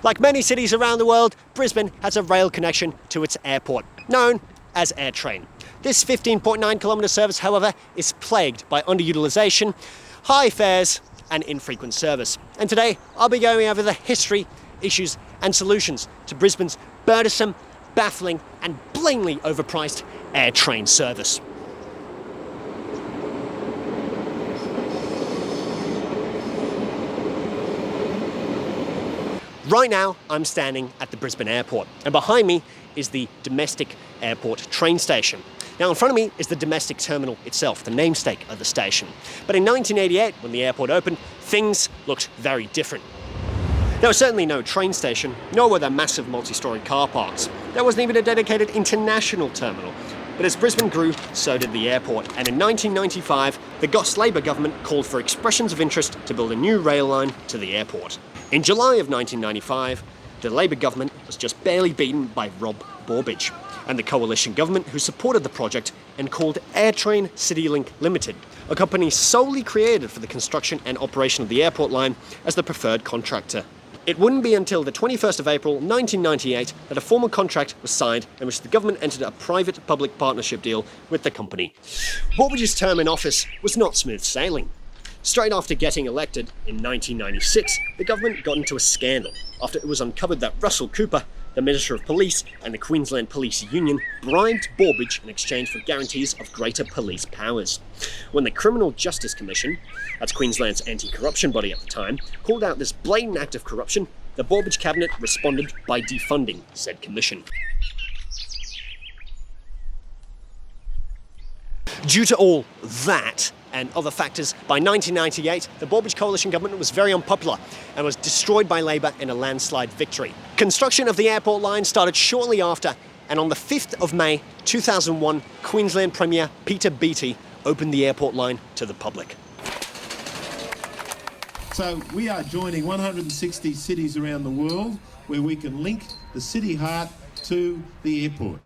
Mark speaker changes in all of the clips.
Speaker 1: Like many cities around the world, Brisbane has a rail connection to its airport, known as Airtrain. This 15.9-kilometre service, however, is plagued by underutilisation, high fares and infrequent service. And today, I'll be going over the history, issues and solutions to Brisbane's burdensome, baffling and blatantly overpriced Airtrain service. Right now, I'm standing at the Brisbane Airport, and behind me is the domestic airport train station. Now, in front of me is the domestic terminal itself, the namesake of the station. But in 1988, when the airport opened, things looked very different. There was certainly no train station, nor were there massive multi-storey car parks. There wasn't even a dedicated international terminal. But as Brisbane grew, so did the airport, and in 1995, the Goss Labor government called for expressions of interest to build a new rail line to the airport. In July of 1995, the Labor government was just barely beaten by Rob Borbidge and the coalition government who supported the project and called Airtrain CityLink Limited, a company solely created for the construction and operation of the airport line, as the preferred contractor. It wouldn't be until the 21st of April 1998 that a formal contract was signed in which the government entered a private-public partnership deal with the company. Borbidge's term in office was not smooth sailing. Straight after getting elected in 1996, the government got into a scandal after it was uncovered that Russell Cooper, the Minister of Police, and the Queensland Police Union bribed Borbidge in exchange for guarantees of greater police powers. When the Criminal Justice Commission, that's Queensland's anti-corruption body at the time, called out this blatant act of corruption, the Borbidge cabinet responded by defunding said commission. Due to all that and other factors, by 1998, the Borbidge coalition government was very unpopular and was destroyed by Labor in a landslide victory. Construction of the airport line started shortly after, and on the 5th of May 2001, Queensland Premier Peter Beattie opened the airport line to the public.
Speaker 2: So we are joining 160 cities around the world where we can link the city heart to the airport.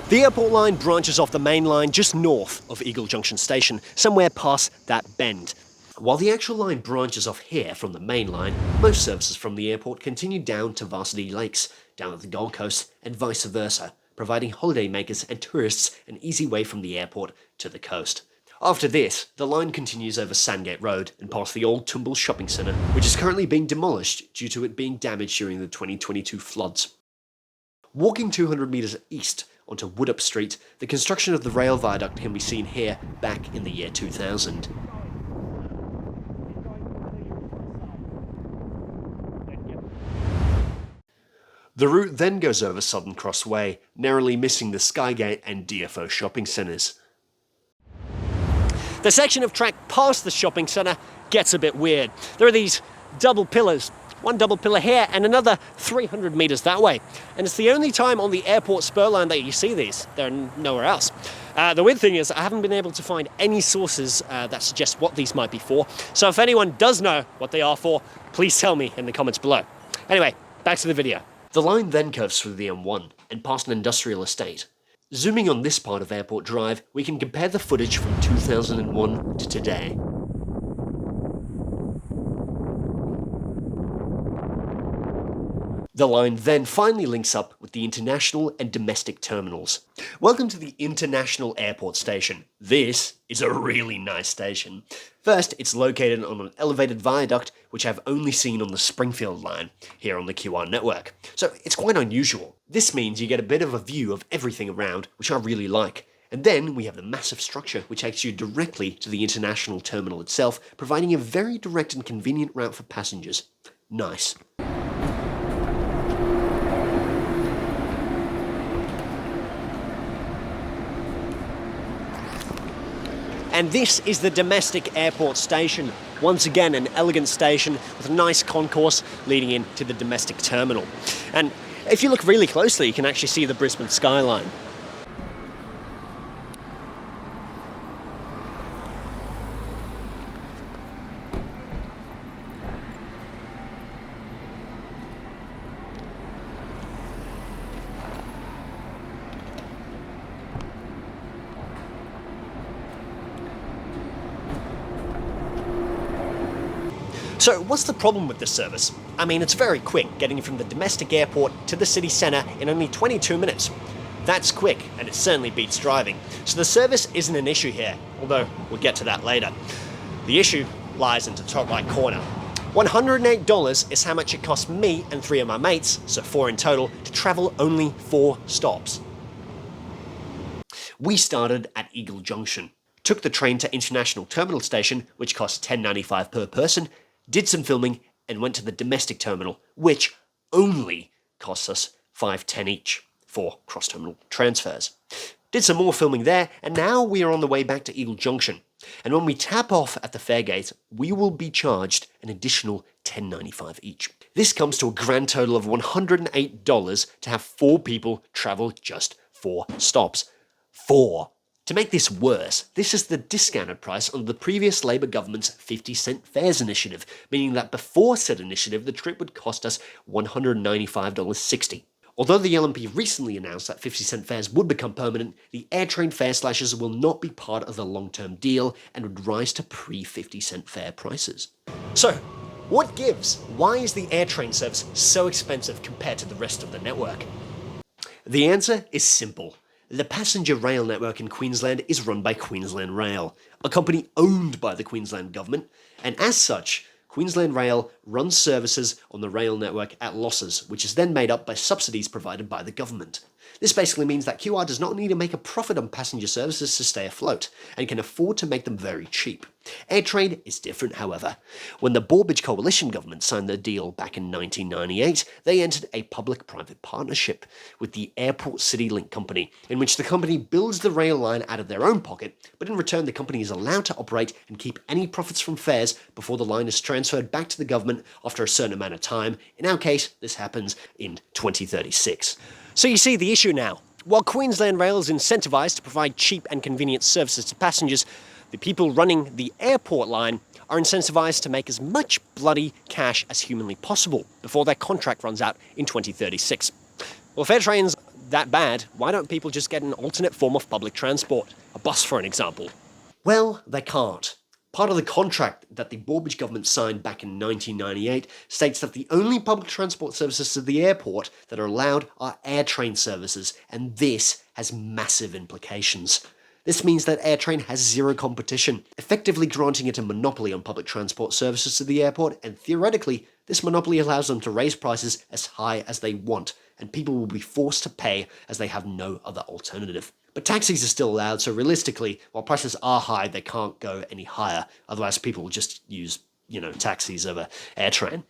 Speaker 1: The airport line branches off the main line just north of Eagle Junction Station, somewhere past that bend. While the actual line branches off here from the main line, most services from the airport continue down to Varsity Lakes, down at the Gold Coast, and vice versa, providing holidaymakers and tourists an easy way from the airport to the coast. After this, the line continues over SkyGate Road and past the old Tumble Shopping Centre, which is currently being demolished due to it being damaged during the 2022 floods. Walking 200 metres east onto Woodup Street, the construction of the rail viaduct can be seen here back in the year 2000. The route then goes over Southern Cross Way, narrowly missing the SkyGate and DFO shopping centres. The section of track past the shopping centre gets a bit weird. There are these double pillars, one double pillar here and another 300 metres that way. And it's the only time on the airport spur line that you see these. They're nowhere else. The weird thing is I haven't been able to find any sources that suggest what these might be for. So if anyone does know what they are for, please tell me in the comments below. Anyway, back to the video. The line then curves through the M1 and past an industrial estate. Zooming on this part of Airport Drive, we can compare the footage from 2001 to today. The line then finally links up with the international and domestic terminals. Welcome to the International Airport Station. This is a really nice station. First, it's located on an elevated viaduct, which I've only seen on the Springfield line, here on the QR network. So it's quite unusual. This means you get a bit of a view of everything around, which I really like. And then we have the massive structure, which takes you directly to the international terminal itself, providing a very direct and convenient route for passengers. Nice. And this is the domestic airport station. Once again, an elegant station with a nice concourse leading into the domestic terminal. And if you look really closely, you can actually see the Brisbane skyline. So what's the problem with this service? I mean, it's very quick, getting from the domestic airport to the city centre in only 22 minutes. That's quick, and it certainly beats driving. So the service isn't an issue here, although we'll get to that later. The issue lies in the top right corner. $108 is how much it cost me and 3 of my mates, so 4 in total, to travel only 4 stops. We started at Eagle Junction, took the train to International Terminal Station, which cost $10.95 per person, did some filming, and went to the domestic terminal, which only costs us $5.10 each for cross-terminal transfers. Did some more filming there, and now we are on the way back to Eagle Junction. And when we tap off at the fare gate, we will be charged an additional $10.95 each. This comes to a grand total of $108 to have 4 people travel just 4 stops. 4. To make this worse, this is the discounted price under the previous Labour government's 50-cent fares initiative, meaning that before said initiative, the trip would cost us $195.60. Although the LNP recently announced that 50-cent fares would become permanent, the Airtrain fare slashes will not be part of the long-term deal and would rise to pre-50-cent fare prices. So, what gives? Why is the Airtrain service so expensive compared to the rest of the network? The answer is simple. The passenger rail network in Queensland is run by Queensland Rail, a company owned by the Queensland government, and as such, Queensland Rail runs services on the rail network at losses, which is then made up by subsidies provided by the government. This basically means that QR does not need to make a profit on passenger services to stay afloat, and can afford to make them very cheap. Airtrain is different, however. When the Borbidge Coalition government signed the deal back in 1998, they entered a public-private partnership with the Airport City Link Company, in which the company builds the rail line out of their own pocket, but in return the company is allowed to operate and keep any profits from fares before the line is transferred back to the government after a certain amount of time. In our case, this happens in 2036. So you see the issue now. While Queensland Rail is incentivised to provide cheap and convenient services to passengers, the people running the airport line are incentivised to make as much bloody cash as humanly possible before their contract runs out in 2036. Well, if Airtrain's that bad, why don't people just get an alternate form of public transport? A bus, for an example. Well, they can't. Part of the contract that the Borbidge government signed back in 1998 states that the only public transport services to the airport that are allowed are Airtrain services, and this has massive implications. This means that Airtrain has zero competition, effectively granting it a monopoly on public transport services to the airport, and theoretically, this monopoly allows them to raise prices as high as they want, and people will be forced to pay as they have no other alternative. But taxis are still allowed, so realistically, while prices are high, they can't go any higher. Otherwise, people will just use, taxis over Airtrain.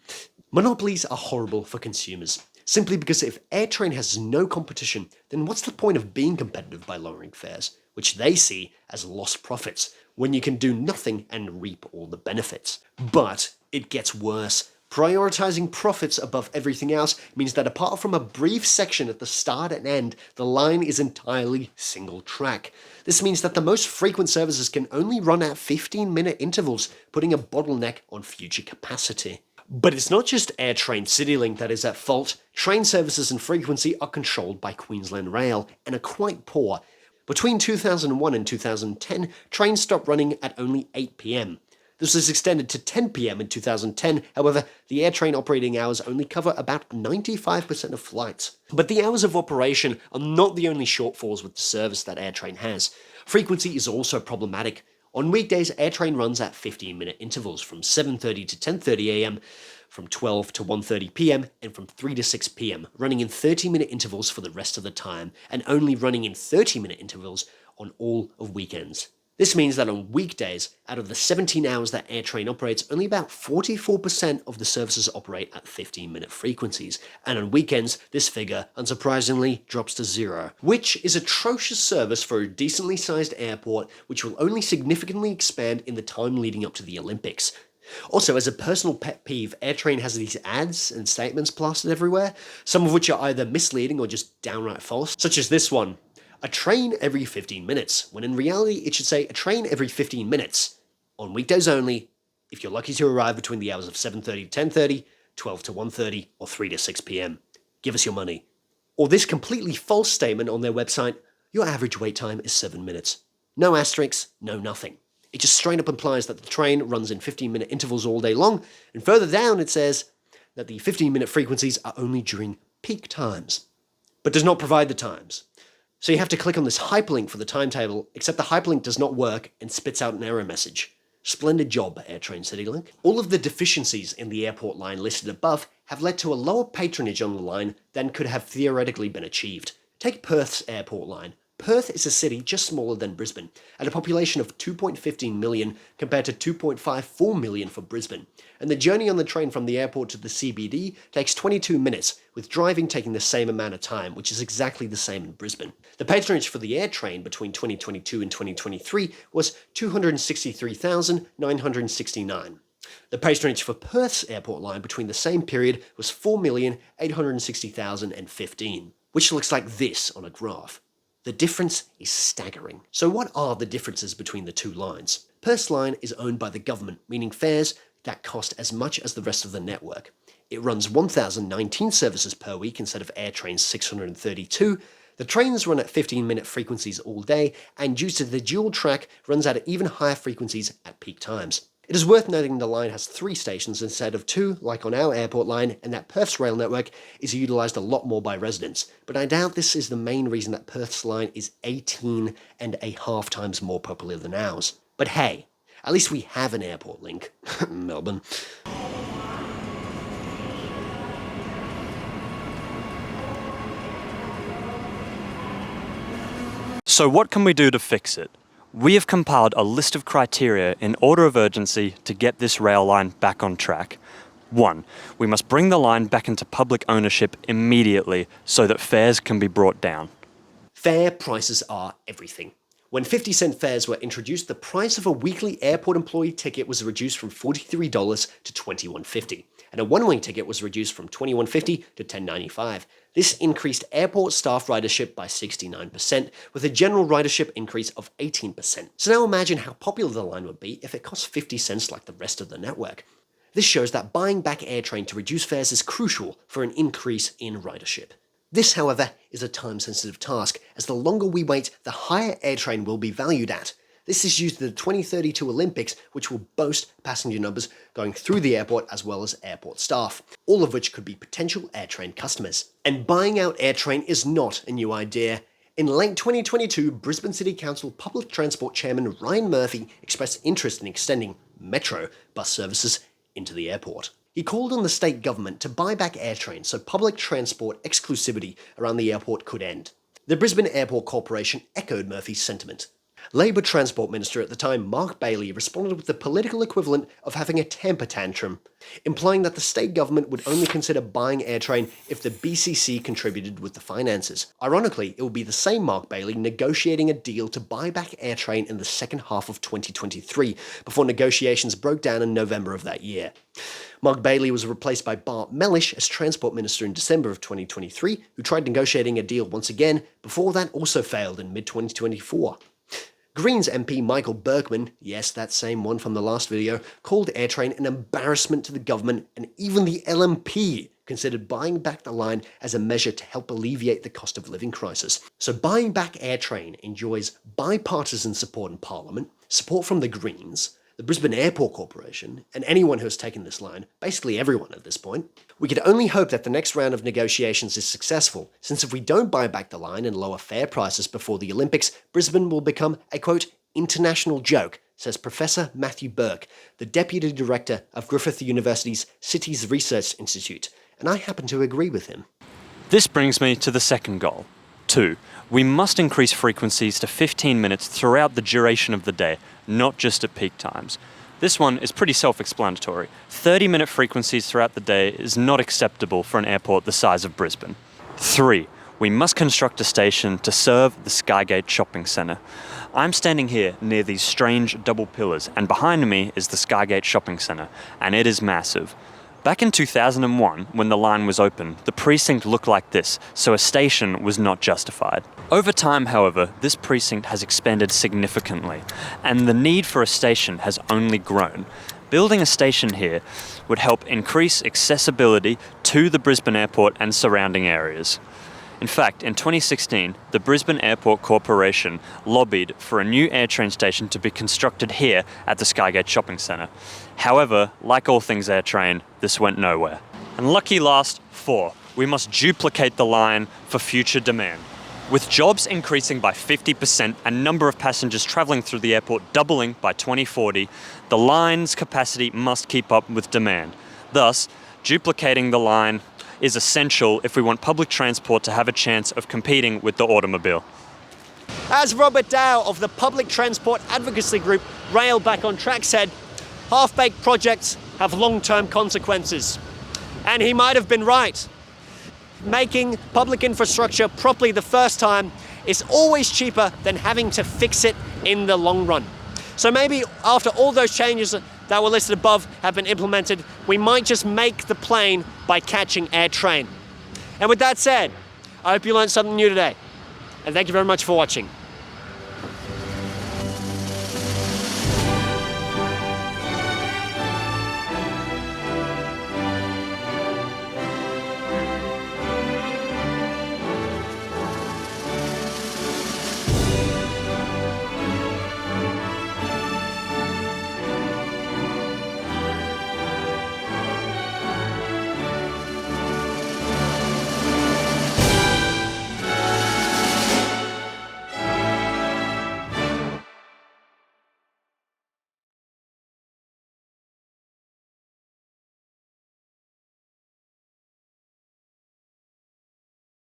Speaker 1: Monopolies are horrible for consumers, simply because if Airtrain has no competition, then what's the point of being competitive by lowering fares, which they see as lost profits, when you can do nothing and reap all the benefits? But it gets worse. Prioritising profits above everything else means that apart from a brief section at the start and end, the line is entirely single track. This means that the most frequent services can only run at 15-minute intervals, putting a bottleneck on future capacity. But it's not just Airtrain CityLink that is at fault. Train services and frequency are controlled by Queensland Rail and are quite poor. Between 2001 and 2010, trains stopped running at only 8 p.m. This was extended to 10 p.m. in 2010, however, the Airtrain operating hours only cover about 95% of flights. But the hours of operation are not the only shortfalls with the service that Airtrain has. Frequency is also problematic. On weekdays, Airtrain runs at 15-minute intervals from 7:30 to 10:30 a.m., from 12 to 1:30 p.m, and from 3 to 6 p.m, running in 30-minute intervals for the rest of the time, and only running in 30-minute intervals on all of weekends. This means that on weekdays, out of the 17 hours that Airtrain operates, only about 44% of the services operate at 15-minute frequencies, and on weekends, this figure, unsurprisingly, drops to 0, which is atrocious service for a decently sized airport, which will only significantly expand in the time leading up to the Olympics. Also, as a personal pet peeve, Airtrain has these ads and statements plastered everywhere, some of which are either misleading or just downright false, such as this one. A train every 15 minutes, when in reality it should say a train every 15 minutes. On weekdays only, if you're lucky to arrive between the hours of 7:30 to 10:30, 12 to 1:30, or 3 to 6 p.m. Give us your money. Or this completely false statement on their website, your average wait time is 7 minutes. No asterisks, no nothing. It just straight up implies that the train runs in 15-minute intervals all day long, and further down it says that the 15-minute frequencies are only during peak times, but does not provide the times. So you have to click on this hyperlink for the timetable, except the hyperlink does not work and spits out an error message. Splendid job, Airtrain CityLink. All of the deficiencies in the airport line listed above have led to a lower patronage on the line than could have theoretically been achieved. Take Perth's airport line. Perth is a city just smaller than Brisbane, at a population of 2.15 million compared to 2.54 million for Brisbane. And the journey on the train from the airport to the CBD takes 22 minutes, with driving taking the same amount of time, which is exactly the same in Brisbane. The patronage for the Airtrain between 2022 and 2023 was 263,969. The patronage for Perth's airport line between the same period was 4,860,015, which looks like this on a graph. The difference is staggering. So what are the differences between the two lines? Perth's line is owned by the government, meaning fares that cost as much as the rest of the network. It runs 1,019 services per week instead of Airtrain's 632. The trains run at 15-minute frequencies all day, and due to the dual track, runs at even higher frequencies at peak times. It is worth noting the line has 3 stations instead of 2, like on our airport line, and that Perth's rail network is utilised a lot more by residents. But I doubt this is the main reason that Perth's line is 18.5 times more popular than ours. But hey, at least we have an airport link. Melbourne.
Speaker 3: So what can we do to fix it? We have compiled a list of criteria in order of urgency to get this rail line back on track. 1. We must bring the line back into public ownership immediately so that fares can be brought down.
Speaker 1: Fare prices are everything. When 50-cent fares were introduced, the price of a weekly airport employee ticket was reduced from $43 to $21.50, and a one-way ticket was reduced from $21.50 to $10.95. This increased airport staff ridership by 69%, with a general ridership increase of 18%. So now imagine how popular the line would be if it cost 50 cents like the rest of the network. This shows that buying back Airtrain to reduce fares is crucial for an increase in ridership. This, however, is a time-sensitive task, as the longer we wait, the higher Airtrain will be valued at. This is due to the 2032 Olympics, which will boast passenger numbers going through the airport as well as airport staff, all of which could be potential Airtrain customers. And buying out Airtrain is not a new idea. In late 2022, Brisbane City Council Public Transport Chairman Ryan Murphy expressed interest in extending metro bus services into the airport. He called on the state government to buy back Airtrain so public transport exclusivity around the airport could end. The Brisbane Airport Corporation echoed Murphy's sentiment. Labor Transport Minister at the time, Mark Bailey, responded with the political equivalent of having a temper tantrum, implying that the state government would only consider buying Airtrain if the BCC contributed with the finances. Ironically, it would be the same Mark Bailey negotiating a deal to buy back Airtrain in the second half of 2023, before negotiations broke down in November of that year. Mark Bailey was replaced by Bart Mellish as Transport Minister in December of 2023, who tried negotiating a deal once again, before that also failed in mid-2024. Greens MP Michael Berkman, yes, that same one from the last video, called Airtrain an embarrassment to the government, and even the LNP considered buying back the line as a measure to help alleviate the cost of living crisis. So buying back Airtrain enjoys bipartisan support in Parliament, support from the Greens, the Brisbane Airport Corporation, and anyone who has taken this line, basically everyone at this point. We could only hope that the next round of negotiations is successful, since if we don't buy back the line and lower fare prices before the Olympics, Brisbane will become a, quote, international joke, says Professor Matthew Burke, the Deputy Director of Griffith University's Cities Research Institute, and I happen to agree with him.
Speaker 3: This brings me to the second goal. 2. We must increase frequencies to 15 minutes throughout the duration of the day, not just at peak times. This one is pretty self-explanatory. 30-minute frequencies throughout the day is not acceptable for an airport the size of Brisbane. 3. We must construct a station to serve the SkyGate shopping centre. I'm standing here near these strange double pillars, and behind me is the SkyGate shopping centre, and it is massive. Back in 2001, when the line was open, the precinct looked like this, so a station was not justified. Over time, however, this precinct has expanded significantly, and the need for a station has only grown. Building a station here would help increase accessibility to the Brisbane Airport and surrounding areas. In fact, in 2016, the Brisbane Airport Corporation lobbied for a new Airtrain station to be constructed here at the SkyGate shopping centre. However, like all things Airtrain, this went nowhere. And lucky last, 4. We must duplicate the line for future demand. With jobs increasing by 50% and number of passengers travelling through the airport doubling by 2040, the line's capacity must keep up with demand. Thus, duplicating the line is essential if we want public transport to have a chance of competing with the automobile.
Speaker 1: As Robert Dow of the public transport advocacy group Rail Back on Track said, half-baked projects have long-term consequences. And he might have been right. Making public infrastructure properly the first time is always cheaper than having to fix it in the long run. So maybe after all those changes that were listed above have been implemented, we might just make the plane by catching Airtrain. And with that said, I hope you learned something new today. And thank you very much for watching.